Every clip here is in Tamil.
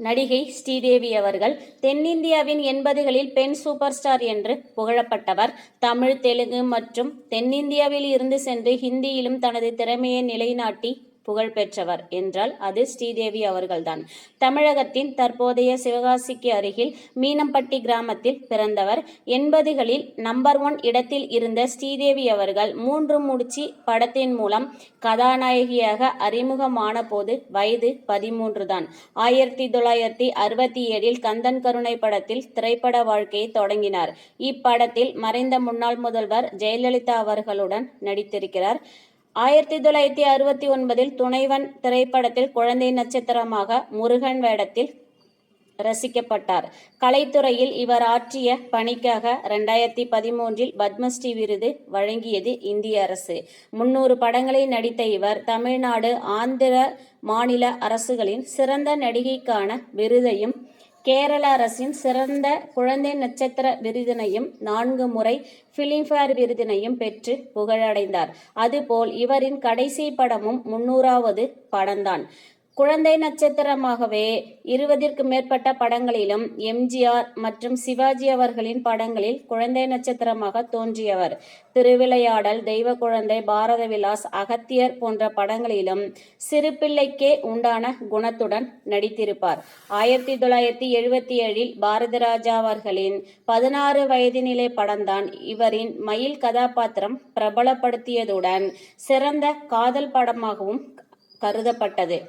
நடிகை ஸ்ரீதேவி அவர்கள் தென்னிந்தியாவின் 80களில் பெண் சூப்பர் ஸ்டார் என்று புகழப்பட்டவர். தமிழ், தெலுங்கு மற்றும் தென்னிந்தியாவில் இருந்து சென்று ஹிந்தியிலும் தனது திறமையை நிலைநாட்டி புகழ் பெற்றவர் என்றால் அது ஸ்ரீதேவி அவர்கள்தான். தமிழகத்தின் தற்போதைய சிவகாசிக்கு அருகில் மீனம்பட்டி கிராமத்தில் பிறந்தவர். 80களில் நம்பர் 1 இடத்தில் இருந்த ஸ்ரீதேவி அவர்கள் 3 முடிச்சு படத்தின் மூலம் கதாநாயகியாக அறிமுகமான போது வயது 13 தான். 1967இல் கந்தன் கருணை படத்தில் திரைப்பட வாழ்க்கையை தொடங்கினார். இப்படத்தில் மறைந்த முன்னாள் முதல்வர் ஜெயலலிதா அவர்களுடன் நடித்திருக்கிறார். 1969இல் துணைவன் திரைப்படத்தில் குழந்தை நட்சத்திரமாக முருகன் வேடத்தில் ரசிக்கப்பட்டார். கலைத்துறையில் இவர் ஆற்றிய பணிக்காக 2013இல் பத்மஸ்ரீ விருது வழங்கியது இந்திய அரசு. 300 படங்களில் நடித்த இவர் தமிழ்நாடு, ஆந்திர மாநில அரசுகளின் சிறந்த நடிகைக்கான விருதையும், கேரள அரசின் சிறந்த குழந்தை நட்சத்திர விருதினையும், 4 முறை பிலிம்பேர் விருதினையும் பெற்று புகழடைந்தார். அதுபோல் இவரின் கடைசி படமும் 300வது படம்தான். குழந்தை நட்சத்திரமாகவே 20க்கும் மேற்பட்ட படங்களிலும், எம்ஜிஆர் மற்றும் சிவாஜி அவர்களின் படங்களில் குழந்தை நட்சத்திரமாக தோன்றியவர். திருவிளையாடல், தெய்வ குழந்தை, பாரத விலாஸ், அகத்தியர் போன்ற படங்களிலும் சிறுபிள்ளைக்கே உண்டான குணத்துடன் நடித்திருப்பார். 1977இல் பாரதிராஜா அவர்களின் 16 வயது நிலை படம்தான் இவரின் மயில் கதாபாத்திரம் பிரபலப்படுத்தியதுடன் சிறந்த காதல் படமாகவும் கருதப்பட்டது.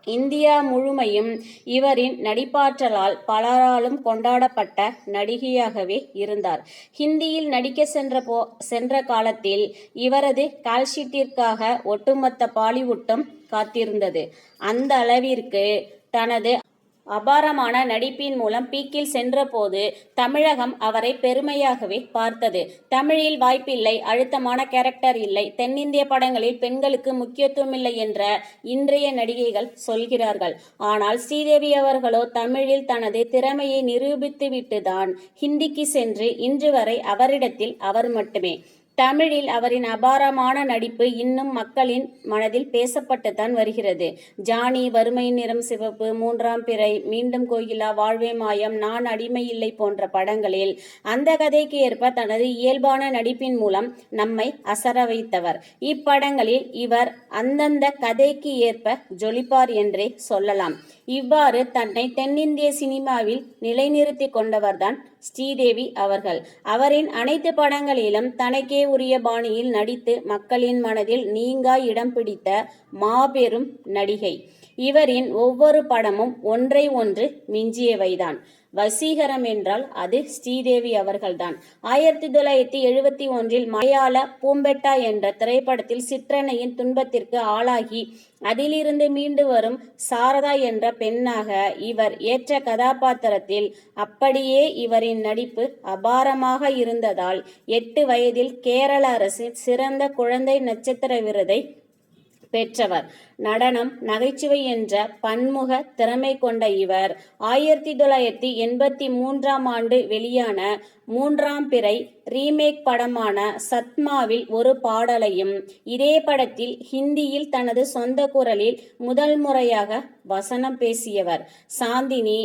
இந்தியா முழுமையும் இவரின் நடிப்பாற்றலால் பலராலும் கொண்டாடப்பட்ட நடிகையாகவே இருந்தார். ஹிந்தியில் நடிக்க சென்ற காலத்தில் இவரது கால்ஷீட்டிற்காக ஒட்டுமொத்த பாலிவுட்டும் காத்திருந்தது. அந்த அளவிற்கு தனது அபாரமான நடிப்பின் மூலம் பீக்கில் சென்றபோது தமிழகம் அவரை பெருமையாகவே பார்த்தது. தமிழில் வாய்ப்பில்லை, அழுத்தமான கேரக்டர் இல்லை, தென்னிந்திய படங்களில் பெண்களுக்கு முக்கியத்துவமில்லை என்ற இன்றைய நடிகைகள் சொல்கிறார்கள். ஆனால் ஸ்ரீதேவி அவர்களோ தமிழில் தனது திறமையை நிரூபித்துவிட்டு தான் ஹிந்திக்கு சென்று இன்று வரை அவரிடத்தில் அவர் மட்டுமே. தமிழில் அவரின் அபாரமான நடிப்பு இன்னும் மக்களின் மனதில் பேசப்பட்டுத்தான் வருகிறது. ஜானி, வறுமையின் நிறம் சிவப்பு, 3ஆம் பிறை, மீண்டும் கோகிலா, வாழ்வே மாயம், நான் அடிமையில்லை போன்ற படங்களில் அந்த கதைக்கு ஏற்ப தனது இயல்பான நடிப்பின் மூலம் நம்மை அசர வைத்தவர். இப்படங்களில் இவர் அந்தந்த கதைக்கு ஏற்ப ஜொலிப்பார் என்றே சொல்லலாம். இவ்வாறு தன்னை தென்னிந்திய சினிமாவில் நிலைநிறுத்தி கொண்டவர்தான் ஸ்ரீதேவி அவர்கள். அவரின் அனைத்து படங்களிலும் தனக்கே உரிய பாணியில் நடித்து மக்களின் மனதில் நீங்கா இடம் பிடித்த மாபெரும் நடிகை. இவரின் ஒவ்வொரு படமும் ஒன்றை ஒன்று மிஞ்சியவைதான். வசீகரம் என்றால் அது ஸ்ரீதேவி அவர்கள்தான். 1971இல் மலையாள பூம்பெட்டா என்ற திரைப்படத்தில் சிற்றன்னையின் துன்பத்திற்கு ஆளாகி அதிலிருந்து மீண்டு வரும் சாரதா என்ற பெண்ணாக இவர் ஏற்ற கதாபாத்திரத்தில் அப்படியே இவரின் நடிப்பு அபாரமாக இருந்ததால் 8 வயதில் கேரள அரசின் சிறந்த குழந்தை நட்சத்திர விருதை பெற்றவர். நடனம், நகைச்சுவை என்ற பன்முக திறமை கொண்ட இவர் 1983ஆம் ஆண்டு வெளியான 3ஆம் பிறை ரீமேக் படமான சத்மாவில் ஒரு பாடலையும், இதே படத்தில் ஹிந்தியில் தனது சொந்த குரலில் முதல் முறையாக வசனம் பேசியவர். சாந்தினி,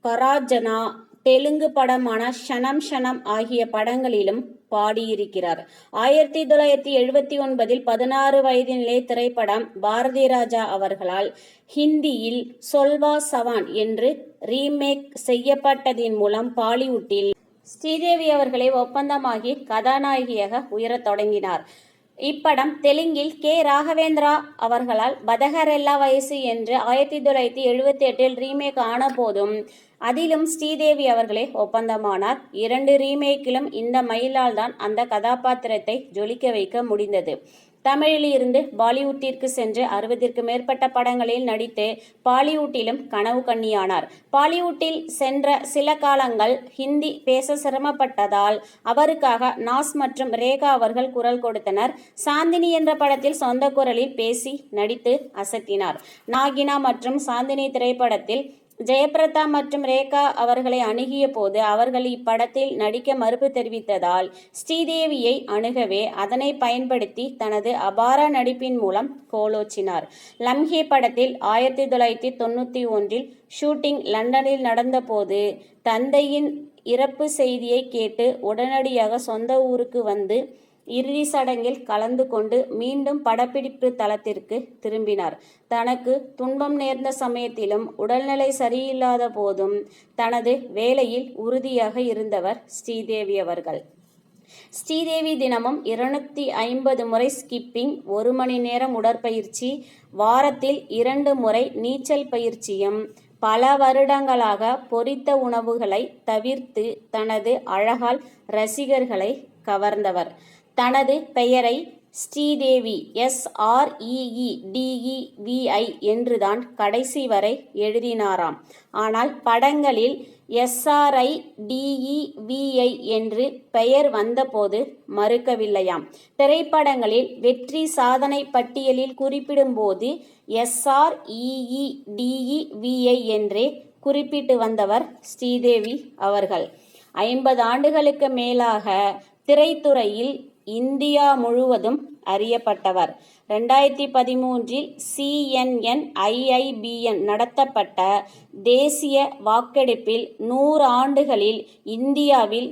கராஜனா, தெலுங்கு படமான ஷனம் ஷனம் ஆகிய படங்களிலும் பாடியிருக்கிறார். 1979இல் 16 வயது நிலை திரைப்படம் பாரதிராஜா அவர்களால் ஹிந்தியில் சொல்வா சவான் என்று ரீமேக் செய்யப்பட்டதின் மூலம் பாலிவுட்டில் ஸ்ரீதேவி அவர்களை ஒப்பந்தமாகி கதாநாயகியாக உயரத் தொடங்கினார். இப்படம் தெலுங்கில் கே. ராகவேந்திரா அவர்களால் பதகரெல்லா வயசு என்று 1978இல் ரீமேக் ஆன போதும் அதிலும் ஸ்ரீதேவி அவர்களே ஒப்பந்தமானார். 2 ரீமேக்கிலும் இந்த மயிலால் தான் அந்த கதாபாத்திரத்தை ஜொலிக்க வைக்க முடிந்தது. தமிழில் இருந்து பாலிவுட்டிற்கு சென்று 60க்கும் மேற்பட்ட படங்களில் நடித்து பாலிவுட்டிலும் கனவு கன்னியானார். பாலிவுட்டில் சென்ற சில காலங்கள் ஹிந்தி பேச சிரமப்பட்டதால் அவருக்காக நாஸ் மற்றும் ரேகா அவர்கள் குரல் கொடுத்தனர். சாந்தினி என்ற படத்தில் சொந்த குரலில் பேசி நடித்து அசத்தினார். நாகினா மற்றும் சாந்தினி திரைப்படத்தில் ஜெயபிரதா மற்றும் ரேகா அவர்களை அணுகிய போது அவர்கள் இப்படத்தில் நடிக்க மறுப்பு தெரிவித்ததால் ஸ்ரீதேவியை அணுகவே அதனை பயன்படுத்தி தனது அபார நடிப்பின் மூலம் கோலோச்சினார். லம்ஹே படத்தில் 1991 ஷூட்டிங் லண்டனில் நடந்தபோது தந்தையின் இறப்பு செய்தியை கேட்டு உடனடியாக சொந்த ஊருக்கு வந்து இறுதி சடங்கில் கலந்து கொண்டு மீண்டும் படப்பிடிப்பு தளத்திற்கு திரும்பினார். தனக்கு துன்பம் நேர்ந்த சமயத்திலும் உடல்நிலை சரியில்லாத போதும் தனது வேலையில் உறுதியாக இருந்தவர் ஸ்ரீதேவி அவர்கள். ஸ்ரீதேவி தினமும் 250 முறை ஸ்கிப்பிங், 1 மணி நேரம் உடற்பயிற்சி, வாரத்தில் 2 முறை நீச்சல் பயிற்சியும், பல வருடங்களாக பொரித்த உணவுகளை தவிர்த்து தனது அழகால் ரசிகர்களை கவர்ந்தவர். தனது பெயரை ஸ்ரீதேவி SREEDEVI என்றுதான் கடைசி வரை எழுதினாராம். ஆனால் படங்களில் SRIDEVI என்று பெயர் வந்தபோது மறுக்கவில்லையாம். திரைப்படங்களில் வெற்றி சாதனை பட்டியலில் குறிப்பிடும்போது SREEDEVI என்றே குறிப்பிட்டு வந்தவர் ஸ்ரீதேவி அவர்கள். 50 ஆண்டுகளுக்கு மேலாக திரைத்துறையில் இந்தியா முழுவதும் அறியப்பட்டவர். 2013 CNN IIBN நடத்தப்பட்ட தேசிய வாக்கெடுப்பில் 100 ஆண்டுகளில் இந்தியாவில்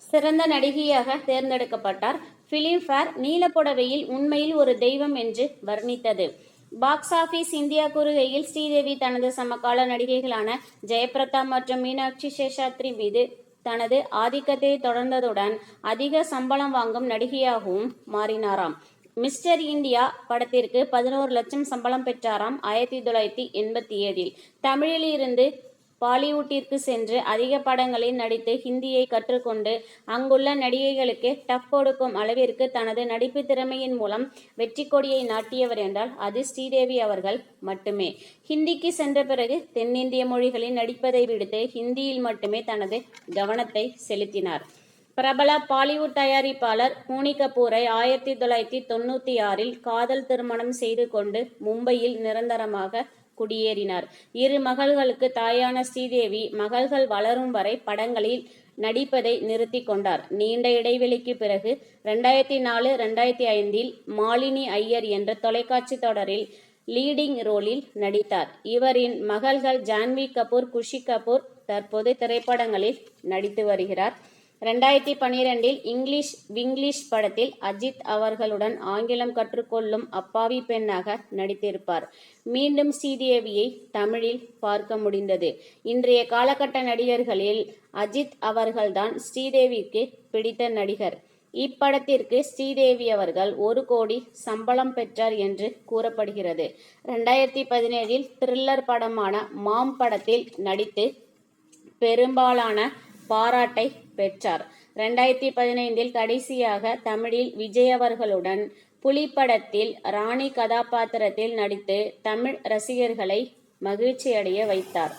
சிறந்த நடிகையாக தேர்ந்தெடுக்கப்பட்டார். பிலிம்பேர் நீலப்புடவையில் உண்மையில் ஒரு தெய்வம் என்று வர்ணித்தது. பாக்ஸ் ஆபீஸ் இந்தியா கூறுகையில் ஸ்ரீதேவி தனது சமகால நடிகைகளான ஜெயபிரதா மற்றும் மீனாட்சி சேஷாத்ரி மீது தனது ஆதிக்கத்தை தொடர்ந்ததுடன் அதிக சம்பளம் வாங்கும் நடிகையாகவும் மாறினாராம். மிஸ்டர் இந்தியா படத்திற்கு 11 லட்சம் சம்பளம் பெற்றாராம் 1987. தமிழில் இருந்து பாலிவுட்டிற்கு சென்று அதிக படங்களில் நடித்து ஹிந்தியை கற்றுக்கொண்டு அங்குள்ள நடிகைகளுக்கு டஃப் கொடுக்கும் அளவிற்கு தனது நடிப்பு திறமையின் மூலம் வெற்றி கொடியை நாட்டியவர் என்றால் அது ஸ்ரீதேவி அவர்கள் மட்டுமே. ஹிந்திக்கு சென்ற பிறகு தென்னிந்திய மொழிகளில் நடிப்பதை விடுத்து ஹிந்தியில் மட்டுமே தனது கவனத்தை செலுத்தினார். பிரபல பாலிவுட் தயாரிப்பாளர் போனி கபூரை 1996 காதல் திருமணம் செய்து கொண்டு மும்பையில் நிரந்தரமாக குடியேறினார். 2 மகள்களுக்கு தாயான ஸ்ரீதேவி மகள்கள் வளரும் வரை படங்களில் நடிப்பதை நிறுத்தி கொண்டார். நீண்ட இடைவெளிக்கு பிறகு 2004-2005 மாலினி ஐயர் என்ற தொலைக்காட்சி தொடரில் லீடிங் ரோலில் நடித்தார். இவரின் மகள்கள் ஜான்வி கபூர், குஷி கபூர் தற்போது திரைப்படங்களில் நடித்து வருகிறார். 2012 விங்கிலீஷ் படத்தில் அஜித் அவர்களுடன் ஆங்கிலம் கற்றுக்கொள்ளும் அப்பாவி பெண்ணாக நடித்திருப்பார். மீண்டும் ஸ்ரீதேவியை தமிழில் பார்க்க முடிந்தது. இன்றைய காலகட்ட நடிகர்களில் அஜித் அவர்கள்தான் ஸ்ரீதேவிக்கு பிடித்த நடிகர். இப்படத்திற்கு ஸ்ரீதேவி அவர்கள் 1 கோடி சம்பளம் பெற்றார் என்று கூறப்படுகிறது. 2017 த்ரில்லர் படமான மாம் படத்தில் நடித்து பெரும்பாலான பாராட்டை பெற்றார். 2015 கடைசியாக தமிழில் விஜய் அவர்களுடன் புலி படத்தில் ராணி கதாபாத்திரத்தில் நடித்து தமிழ் ரசிகர்களை மகிழ்ச்சியடைய வைத்தார்.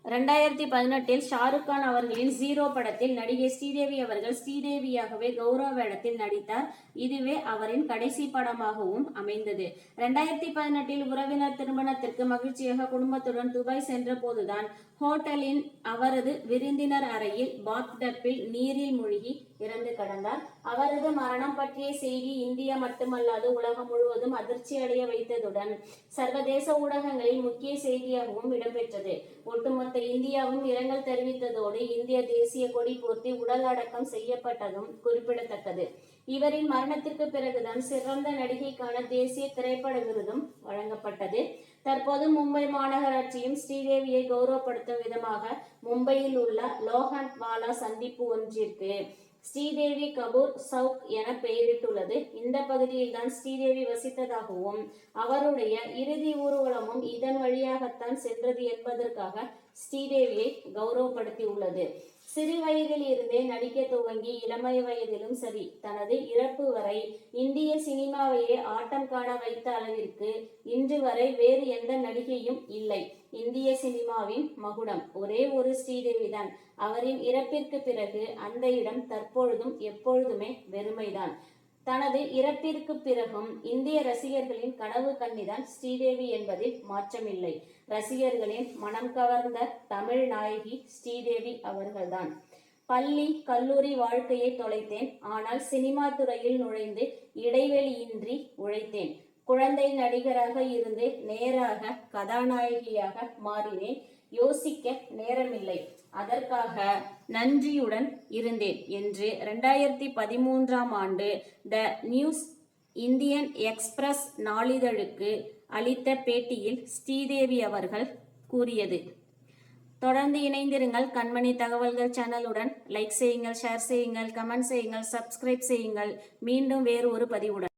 2018 ஷாருக் கான் அவர்களின் ஜீரோ படத்தில் நடிகை ஸ்ரீதேவி அவர்கள் ஸ்ரீதேவியாகவே கௌரவ வேடத்தில் நடித்தார். இதுவே அவரின் கடைசி படமாகவும் அமைந்தது. 2018 உறவினர் திருமணத்திற்கு மகிழ்ச்சியாக குடும்பத்துடன் துபாய் சென்ற போதுதான் ஹோட்டலின் அவரது விருந்தினர் அறையில் பாத்டப்பில் நீரில் மூழ்கி இறந்து கிடந்தார். அவரது மரணம் பற்றிய செய்தி இந்தியா மட்டுமல்லாது உலகம் முழுவதும் அதிர்ச்சி அடைய வைத்ததுடன் சர்வதேச ஊடகங்களில் முக்கிய செய்தியாகவும் இடம்பெற்றது. ஒட்டுமொத்த இந்தியாவும் இரங்கல் தெரிவித்ததோடு இந்திய தேசிய கொடி போர்த்தி உடல் அடக்கம் செய்யப்பட்டதும் குறிப்பிடத்தக்கது. இவரின் மரணத்திற்கு பிறகுதான் சிறந்த நடிகைக்கான தேசிய திரைப்பட விருதும் வழங்கப்பட்டது. தற்போது மும்பை மாநகராட்சியும் ஸ்ரீதேவியை கௌரவப்படுத்தும் விதமாக மும்பையில் உள்ள லோஹண்ட் வாலா சந்திப்பு ஒன்றிற்கு ஸ்ரீதேவி கபூர் சவுக் என பெயரிட்டுள்ளது. இந்த பகுதியில் தான் ஸ்ரீதேவி வசித்ததாகவும் அவருடைய இறுதி ஊர்வலமும் இதன் வழியாகத்தான் சென்றது என்பதற்காக ஸ்ரீதேவியை கௌரவப்படுத்தியுள்ளது. சிறு வயதில் இருந்தே நடிக்க துவங்கி இளமை வயதிலும் சரி தனது இறப்பு வரை இந்திய சினிமாவையே ஆட்டம் காண வைத்த அளவிற்கு இன்று வரை வேறு எந்த நடிகையும் இல்லை. இந்திய சினிமாவின் மகுடம் ஒரே ஒரு ஸ்ரீதேவிதான். அவரின் இறப்பிற்கு பிறகு அந்த இடம் தற்பொழுதும் எப்பொழுதுமே வெறுமைதான். தனது இறப்பிற்கு பிறகும் இந்திய ரசிகர்களின் கனவு கன்னிதான் ஸ்ரீதேவி என்பதில் மாற்றமில்லை. ரசிகர்களின் மனம் கவர்ந்த தமிழ் நாயகி ஸ்ரீதேவி அவர்கள்தான். பள்ளி கல்லூரி வாழ்க்கையை தொலைத்தேன். ஆனால் சினிமா துறையில் நுழைந்து இடைவெளியின்றி உழைத்தேன். குழந்தை நடிகராக இருந்து நேராக கதாநாயகியாக மாறினேன். யோசிக்க நேரமில்லை. அதற்காக நன்றியுடன் இருந்தேன் என்று 2013ஆம் ஆண்டு த நியூஸ் இந்தியன் எக்ஸ்பிரஸ் நாளிதழுக்கு அளித்த பேட்டியில் ஸ்ரீதேவி அவர்கள் கூறியது. தொடர்ந்து இணைந்திருங்கள் கண்மணி தகவல்கள் சேனலுடன். லைக் செய்யுங்கள், ஷேர் செய்யுங்கள், கமெண்ட் செய்யுங்கள், சப்ஸ்கிரைப் செய்யுங்கள். மீண்டும் வேறு ஒரு பதிவுடன்